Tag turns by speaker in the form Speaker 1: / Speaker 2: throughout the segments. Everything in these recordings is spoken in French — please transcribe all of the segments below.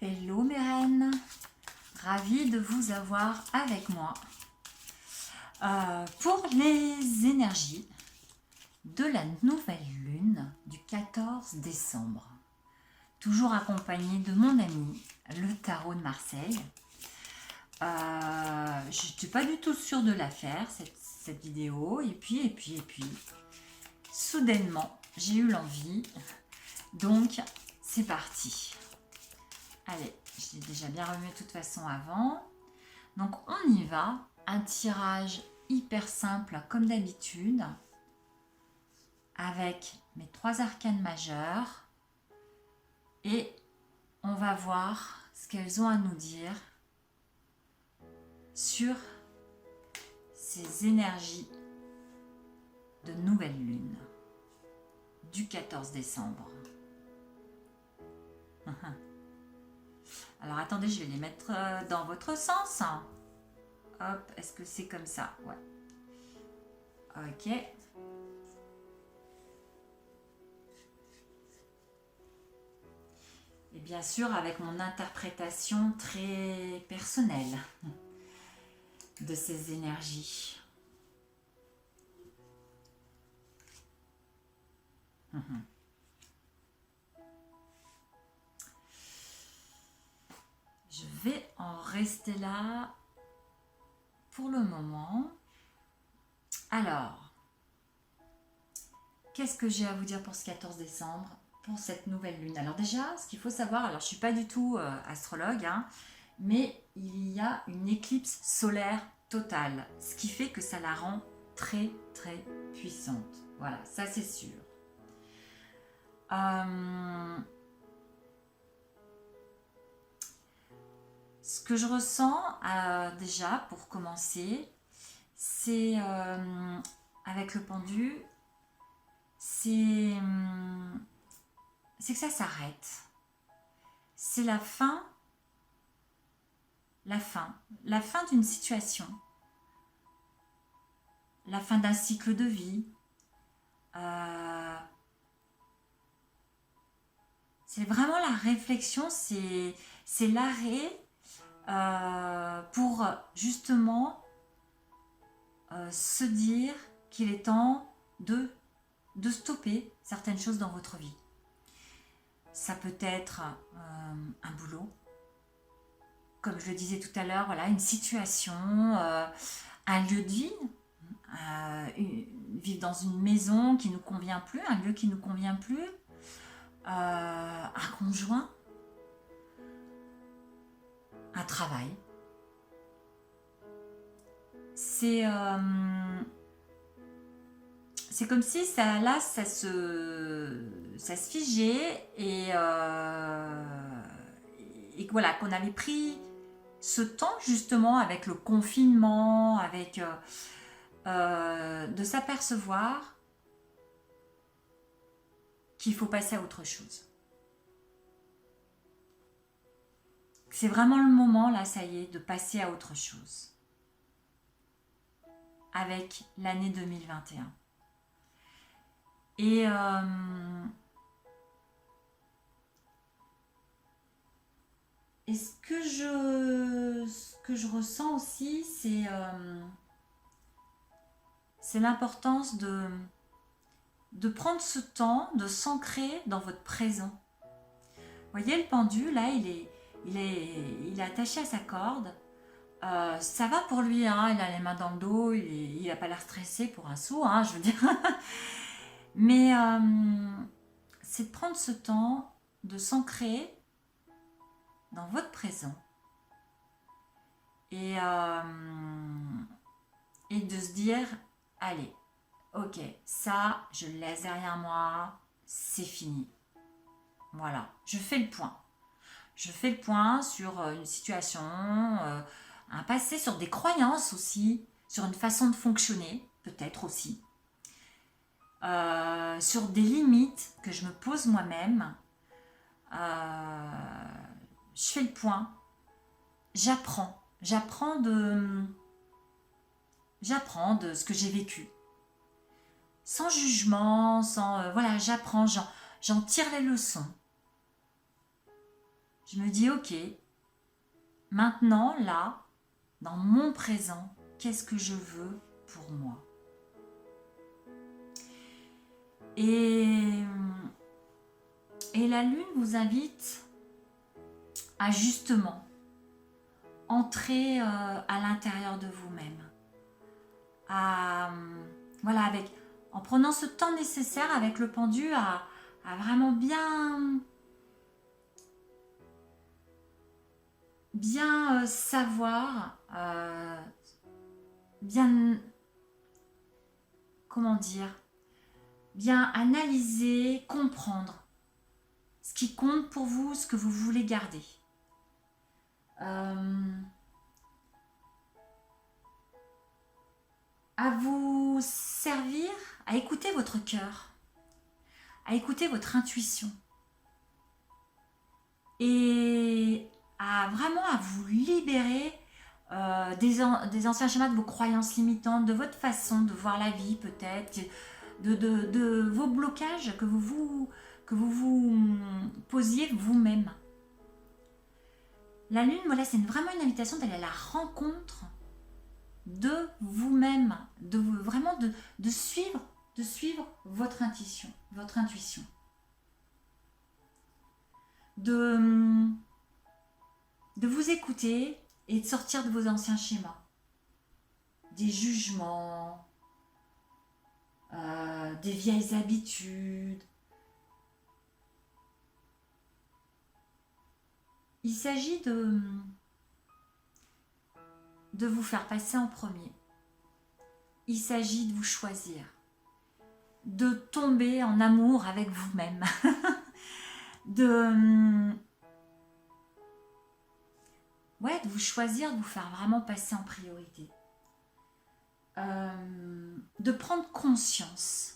Speaker 1: Hello mes reines, ravie de vous avoir avec moi pour les énergies de la nouvelle lune du 14 décembre. Toujours accompagnée de mon ami, le tarot de Marseille. Je n'étais pas du tout sûre de la faire, cette vidéo, et puis, soudainement, j'ai eu l'envie, donc c'est parti. Allez, je l'ai déjà bien remué de toute façon avant. Donc on y va, un tirage hyper simple comme d'habitude, avec mes 3 arcanes majeures, et on va voir ce qu'elles ont à nous dire sur ces énergies de nouvelle lune du 14 décembre. Alors attendez, je vais les mettre dans votre sens. Hop, est-ce que c'est comme ça? Ouais. Ok. Et bien sûr, avec mon interprétation très personnelle de ces énergies. Je vais en rester là pour le moment. Alors, qu'est-ce que j'ai à vous dire pour ce 14 décembre, pour cette nouvelle lune? Alors déjà, ce qu'il faut savoir, alors je ne suis pas du tout astrologue, mais il y a une éclipse solaire totale, ce qui fait que ça la rend très très puissante. Voilà, ça c'est sûr. Ce que je ressens déjà pour commencer, c'est avec le pendu, c'est que ça s'arrête. C'est la fin d'une situation, la fin d'un cycle de vie. C'est vraiment la réflexion, c'est l'arrêt pour justement se dire qu'il est temps de stopper certaines choses dans votre vie. Ça peut être un boulot, comme je le disais tout à l'heure, voilà, une situation, un lieu de vie, vivre dans une maison qui ne nous convient plus, un lieu qui ne nous convient plus, un conjoint, un travail. C'est comme si ça se figeait et voilà, qu'on avait pris ce temps justement avec le confinement, avec de s'apercevoir qu'il faut passer à autre chose. C'est vraiment le moment là, ça y est, de passer à autre chose avec l'année 2021. Et ce que je ressens aussi, c'est l'importance de prendre ce temps, de s'ancrer dans votre présent. Vous voyez le pendu, là, il est attaché à sa corde. Ça va pour lui, il a les mains dans le dos, il n'a pas l'air stressé pour un sou, je veux dire. Mais c'est de prendre ce temps, de s'ancrer dans votre présent et de se dire, allez, ok, ça, je le laisse derrière moi, c'est fini. Voilà, je fais le point. Je fais le point sur une situation, un passé, sur des croyances aussi, sur une façon de fonctionner, peut-être aussi. Sur des limites que je me pose moi-même. Je fais le point. J'apprends de ce que j'ai vécu. Sans jugement, sans... voilà, j'apprends, j'en tire les leçons. Je me dis, ok, maintenant, là, dans mon présent, qu'est-ce que je veux pour moi? Et la lune vous invite à justement entrer à l'intérieur de vous-même. Voilà, en prenant ce temps nécessaire avec le pendu à vraiment bien savoir, bien, comment dire, bien analyser, comprendre ce qui compte pour vous, ce que vous voulez garder. À vous servir, à écouter votre cœur, à écouter votre intuition et à vous libérer des anciens schémas, de vos croyances limitantes, de votre façon de voir la vie peut-être, de vos blocages que vous posiez vous-même. La lune, voilà, c'est vraiment une invitation d'aller à la rencontre de vous-même, vraiment de suivre votre intuition, de vous écouter et de sortir de vos anciens schémas, des jugements, des vieilles habitudes. Il s'agit de vous faire passer en premier. Il s'agit de vous choisir, de tomber en amour avec vous-même, de vous choisir, de vous faire vraiment passer en priorité, de prendre conscience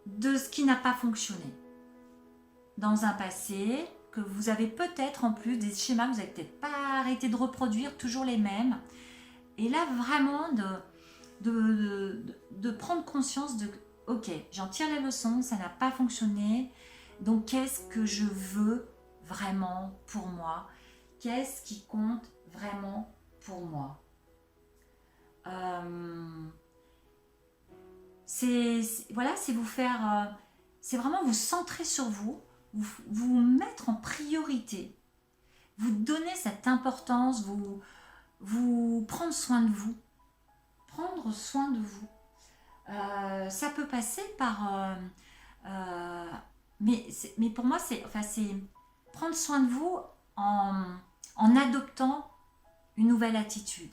Speaker 1: de ce qui n'a pas fonctionné dans un passé, que vous avez peut-être en plus des schémas que vous n'avez peut-être pas arrêté de reproduire, toujours les mêmes. Et là, vraiment, de prendre conscience de « Ok, j'en tire les leçons, ça n'a pas fonctionné, donc qu'est-ce que je veux vraiment pour moi? Qu'est-ce qui compte vraiment pour moi ?» c'est vous faire... c'est vraiment vous centrer sur vous mettre en priorité, vous donner cette importance, vous prendre soin de vous. Prendre soin de vous. Ça peut passer par... mais pour moi, c'est prendre soin de vous en adoptant une nouvelle attitude,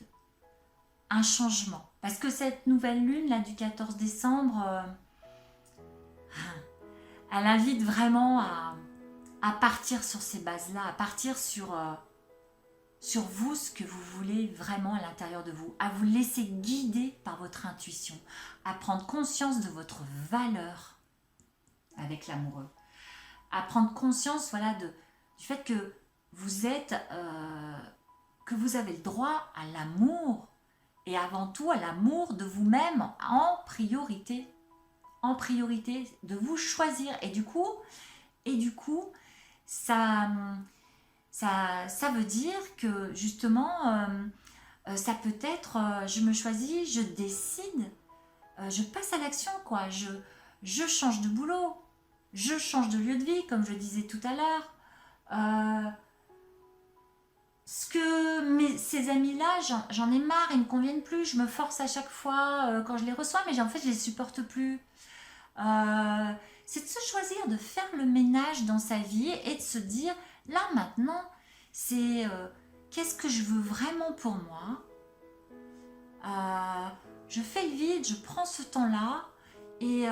Speaker 1: un changement. Parce que cette nouvelle lune là, du 14 décembre, elle invite vraiment à partir sur ces bases-là, à partir sur vous, ce que vous voulez vraiment à l'intérieur de vous, à vous laisser guider par votre intuition, à prendre conscience de votre valeur avec l'amoureux, à prendre conscience du fait que vous êtes, que vous avez le droit à l'amour et avant tout à l'amour de vous-même en priorité, de vous choisir et du coup ça veut dire que justement ça peut être je me choisis, je décide, je passe à l'action quoi, je change de boulot, je change de lieu de vie comme je disais tout à l'heure, ces amis-là, j'en ai marre, ils ne me conviennent plus, je me force à chaque fois quand je les reçois, mais en fait je les supporte plus. C'est de se choisir, de faire le ménage dans sa vie et de se dire, là maintenant, c'est qu'est-ce que je veux vraiment pour moi. Je fais le vide, je prends ce temps-là et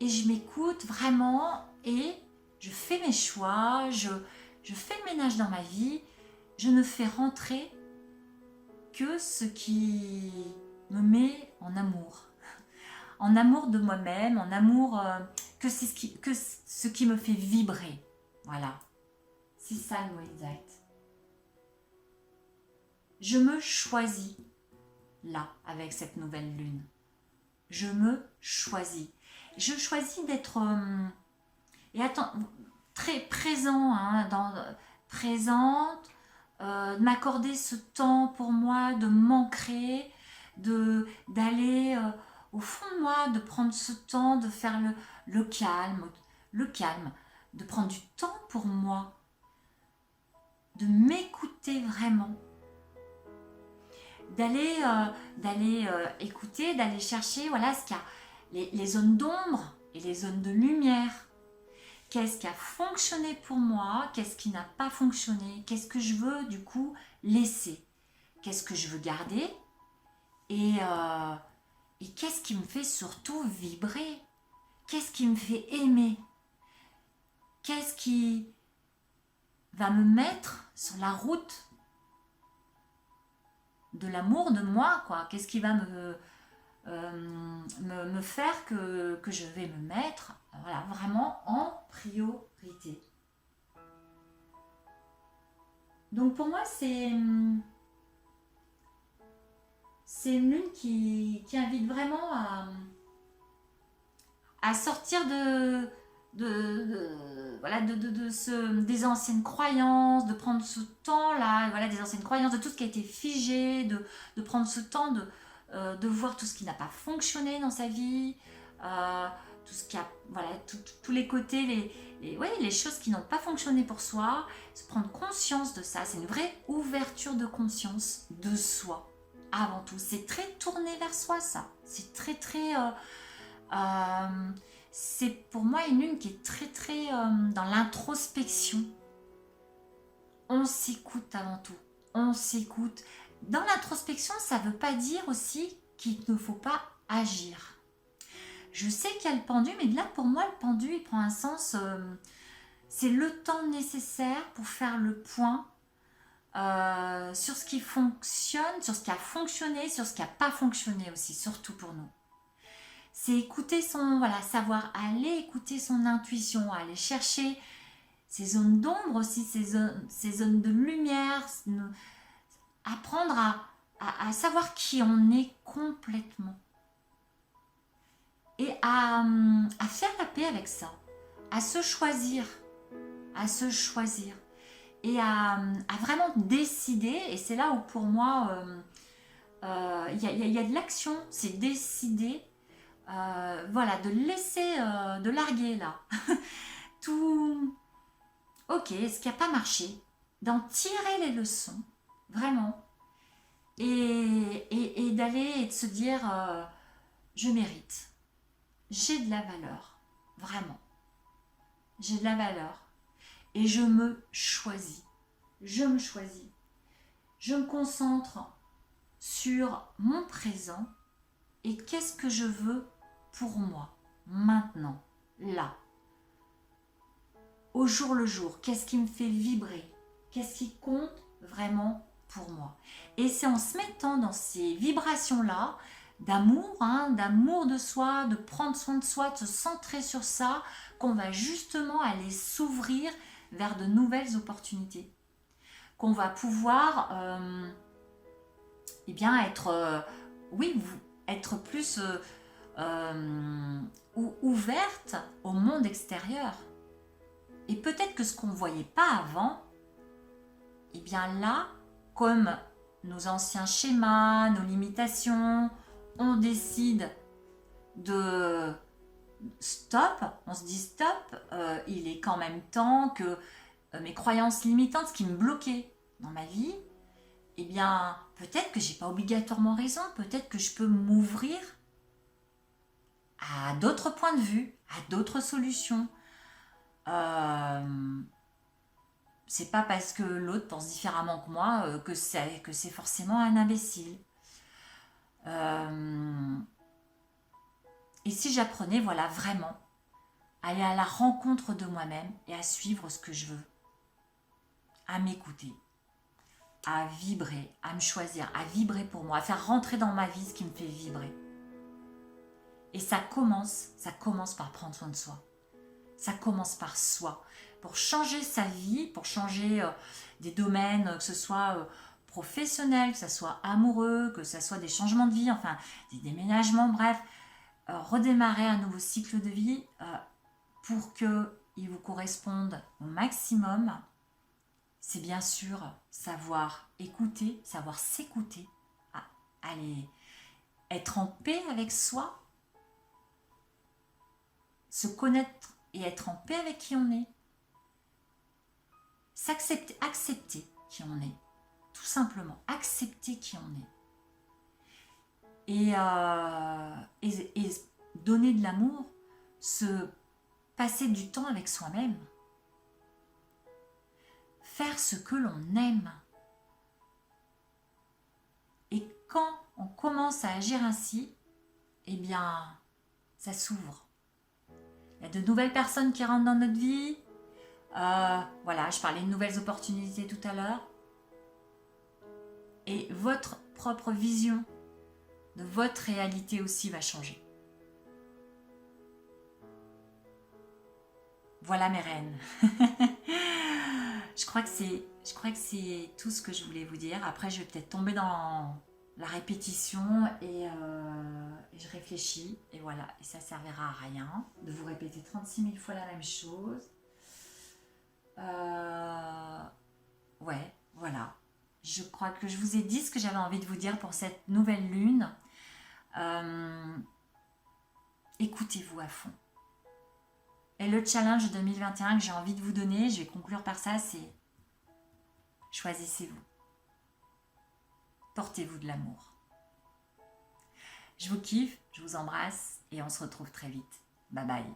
Speaker 1: je m'écoute vraiment et je fais mes choix, je fais le ménage dans ma vie, je ne fais rentrer que ce qui me met en amour. En amour de moi-même, en amour que ce qui me fait vibrer. Voilà. C'est ça le mot exact. Je me choisis là, avec cette nouvelle lune. Je me choisis. Je choisis d'être très présent, hein, présente, de m'accorder ce temps pour moi, de m'ancrer, d'aller au fond de moi, de prendre ce temps, de faire le calme, de prendre du temps pour moi, de m'écouter vraiment, d'aller écouter, d'aller chercher, voilà, ce qu'il y a, les zones d'ombre et les zones de lumière. Qu'est-ce qui a fonctionné pour moi? Qu'est-ce qui n'a pas fonctionné? Qu'est-ce que je veux du coup laisser? Qu'est-ce que je veux garder? Et qu'est-ce qui me fait surtout vibrer? Qu'est-ce qui me fait aimer? Qu'est-ce qui va me mettre sur la route de l'amour de moi, quoi? Qu'est-ce qui va me faire que je vais me mettre, voilà, vraiment en priorité. Donc pour moi, c'est une lune qui invite vraiment à sortir des anciennes croyances, de prendre ce temps-là, voilà, des anciennes croyances, de tout ce qui a été figé, de prendre ce temps de voir tout ce qui n'a pas fonctionné dans sa vie, tout ce qui a, voilà, tous les côtés, les choses qui n'ont pas fonctionné pour soi, se prendre conscience de ça. C'est une vraie ouverture de conscience de soi, avant tout. C'est très tourné vers soi, ça. C'est très, très... c'est pour moi une lune qui est très, très dans l'introspection. On s'écoute avant tout. On s'écoute. Dans l'introspection, ça ne veut pas dire aussi qu'il ne faut pas agir. Je sais qu'il y a le pendu, mais là, pour moi, le pendu, il prend un sens... c'est le temps nécessaire pour faire le point sur ce qui fonctionne, sur ce qui a fonctionné, sur ce qui n'a pas fonctionné aussi, surtout pour nous. C'est écouter savoir aller écouter son intuition, aller chercher ces zones d'ombre aussi, ces zones de lumière, apprendre à savoir qui on est complètement. Et à faire la paix avec ça, à se choisir, et à vraiment décider, et c'est là où pour moi, il y a de l'action, c'est décider, de laisser, de larguer là, tout, ok, ce qui n'a pas marché, d'en tirer les leçons, vraiment, et d'aller et de se dire, je mérite. J'ai de la valeur, vraiment. J'ai de la valeur. Et je me choisis. Je me choisis. Je me concentre sur mon présent et qu'est-ce que je veux pour moi, maintenant, là. Au jour le jour, qu'est-ce qui me fait vibrer? Qu'est-ce qui compte vraiment pour moi? Et c'est en se mettant dans ces vibrations-là, d'amour, d'amour de soi, de prendre soin de soi, de se centrer sur ça, qu'on va justement aller s'ouvrir vers de nouvelles opportunités. Qu'on va pouvoir être plus ouverte au monde extérieur. Et peut-être que ce qu'on ne voyait pas avant, et bien là, comme nos anciens schémas, nos limitations, on décide de stop, on se dit stop, il est quand même temps que mes croyances limitantes, ce qui me bloquait dans ma vie, eh bien peut-être que j'ai pas obligatoirement raison, peut-être que je peux m'ouvrir à d'autres points de vue, à d'autres solutions. C'est pas parce que l'autre pense différemment que moi que c'est forcément un imbécile. Et si j'apprenais, vraiment, à aller à la rencontre de moi-même et à suivre ce que je veux, à m'écouter, à vibrer, à me choisir, à vibrer pour moi, à faire rentrer dans ma vie ce qui me fait vibrer. Et ça commence par prendre soin de soi. Ça commence par soi. Pour changer sa vie, pour changer des domaines, que ce soit professionnel, que ce soit amoureux, que ce soit des changements de vie, enfin des déménagements, bref. redémarrer un nouveau cycle de vie pour qu'il vous corresponde au maximum, c'est bien sûr savoir écouter, savoir s'écouter, aller être en paix avec soi, se connaître et être en paix avec qui on est, s'accepter, accepter qui on est, tout simplement, accepter qui on est. Et donner de l'amour, se passer du temps avec soi-même, faire ce que l'on aime. Et quand on commence à agir ainsi, eh bien, ça s'ouvre. Il y a de nouvelles personnes qui rentrent dans notre vie. Voilà, je parlais de nouvelles opportunités tout à l'heure. Et votre propre vision de votre réalité aussi va changer. Voilà mes reines. Je crois que c'est tout ce que je voulais vous dire. Après, je vais peut-être tomber dans la répétition et je réfléchis. Et voilà, et ça ne servira à rien de vous répéter 36 000 fois la même chose. Ouais, voilà. Je crois que je vous ai dit ce que j'avais envie de vous dire pour cette nouvelle lune. Écoutez-vous à fond. Et le challenge 2021 que j'ai envie de vous donner, je vais conclure par ça, c'est choisissez-vous. Portez-vous de l'amour. Je vous kiffe, je vous embrasse et on se retrouve très vite. Bye bye.